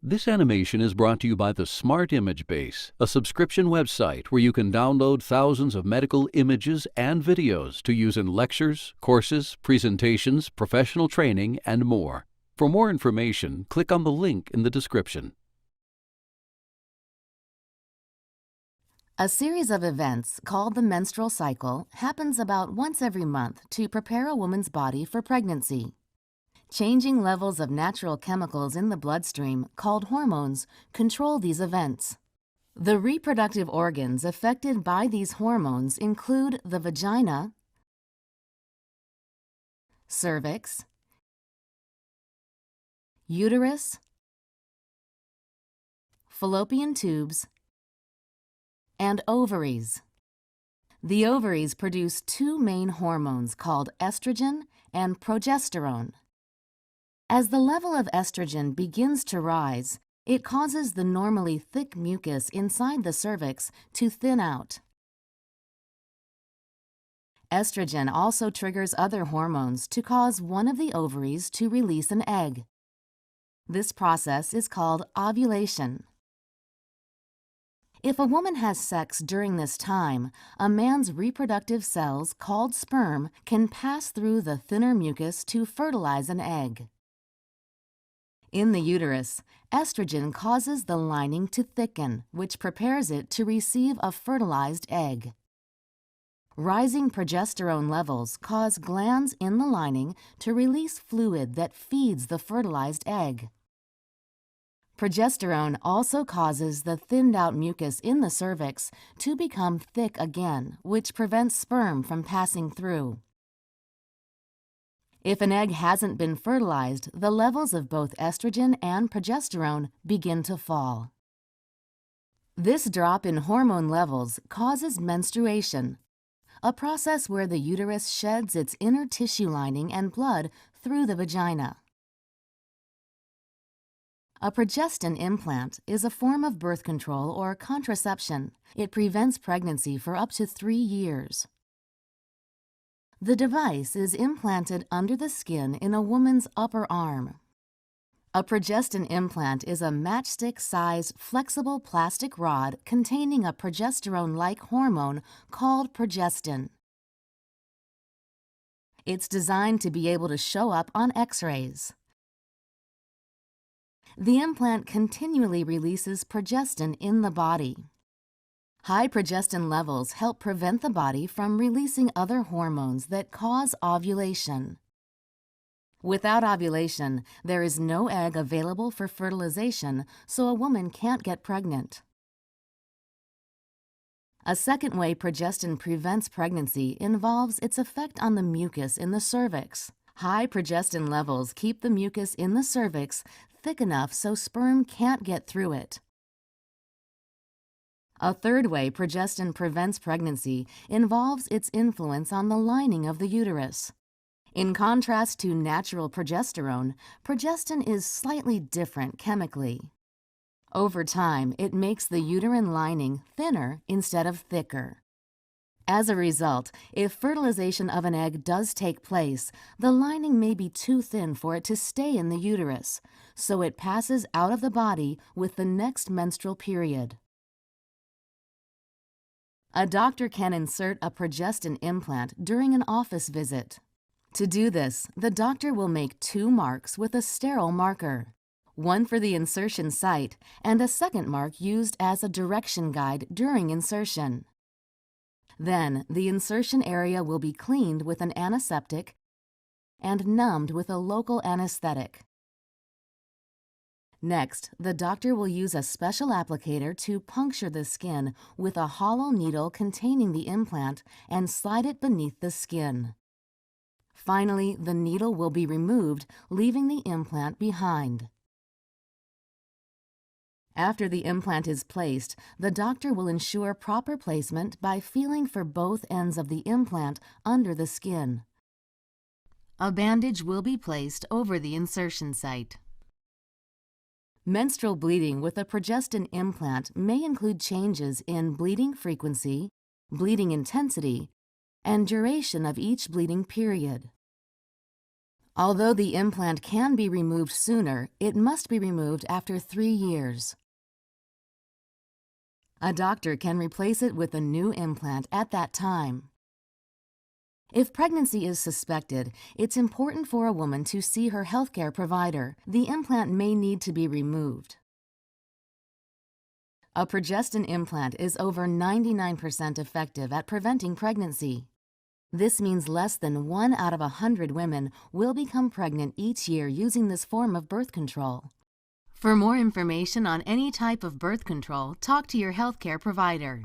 This animation is brought to you by the Smart Image Base, a subscription website where you can download thousands of medical images and videos to use in lectures, courses, presentations, professional training, and more. For more information, click on the link in the description. A series of events called the menstrual cycle happens about once every month to prepare a woman's body for pregnancy. Changing levels of natural chemicals in the bloodstream, called hormones, control these events. The reproductive organs affected by these hormones include the vagina, cervix, uterus, fallopian tubes, and ovaries. The ovaries produce two main hormones called estrogen and progesterone. As the level of estrogen begins to rise, it causes the normally thick mucus inside the cervix to thin out. Estrogen also triggers other hormones to cause one of the ovaries to release an egg. This process is called ovulation. If a woman has sex during this time, a man's reproductive cells, called sperm, can pass through the thinner mucus to fertilize an egg. In the uterus, estrogen causes the lining to thicken, which prepares it to receive a fertilized egg. Rising progesterone levels cause glands in the lining to release fluid that feeds the fertilized egg. Progesterone also causes the thinned-out mucus in the cervix to become thick again, which prevents sperm from passing through. If an egg hasn't been fertilized, the levels of both estrogen and progesterone begin to fall. This drop in hormone levels causes menstruation, a process where the uterus sheds its inner tissue lining and blood through the vagina. A progestin implant is a form of birth control or contraception. It prevents pregnancy for up to 3 years. The device is implanted under the skin in a woman's upper arm. A progestin implant is a matchstick-sized, flexible plastic rod containing a progesterone-like hormone called progestin. It's designed to be able to show up on X-rays. The implant continually releases progestin in the body. High progestin levels help prevent the body from releasing other hormones that cause ovulation. Without ovulation, there is no egg available for fertilization, so a woman can't get pregnant. A second way progestin prevents pregnancy involves its effect on the mucus in the cervix. High progestin levels keep the mucus in the cervix thick enough so sperm can't get through it. A third way progestin prevents pregnancy involves its influence on the lining of the uterus. In contrast to natural progesterone, progestin is slightly different chemically. Over time, it makes the uterine lining thinner instead of thicker. As a result, if fertilization of an egg does take place, the lining may be too thin for it to stay in the uterus, so it passes out of the body with the next menstrual period. A doctor can insert a progestin implant during an office visit. To do this, the doctor will make 2 marks with a sterile marker, one for the insertion site and a second mark used as a direction guide during insertion. Then, the insertion area will be cleaned with an antiseptic and numbed with a local anesthetic. Next, the doctor will use a special applicator to puncture the skin with a hollow needle containing the implant and slide it beneath the skin. Finally, the needle will be removed, leaving the implant behind. After the implant is placed, the doctor will ensure proper placement by feeling for both ends of the implant under the skin. A bandage will be placed over the insertion site. Menstrual bleeding with a progestin implant may include changes in bleeding frequency, bleeding intensity, and duration of each bleeding period. Although the implant can be removed sooner, it must be removed after 3 years. A doctor can replace it with a new implant at that time. If pregnancy is suspected, it's important for a woman to see her healthcare provider. The implant may need to be removed. A progestin implant is over 99% effective at preventing pregnancy. This means less than 1 out of 100 women will become pregnant each year using this form of birth control. For more information on any type of birth control, talk to your healthcare provider.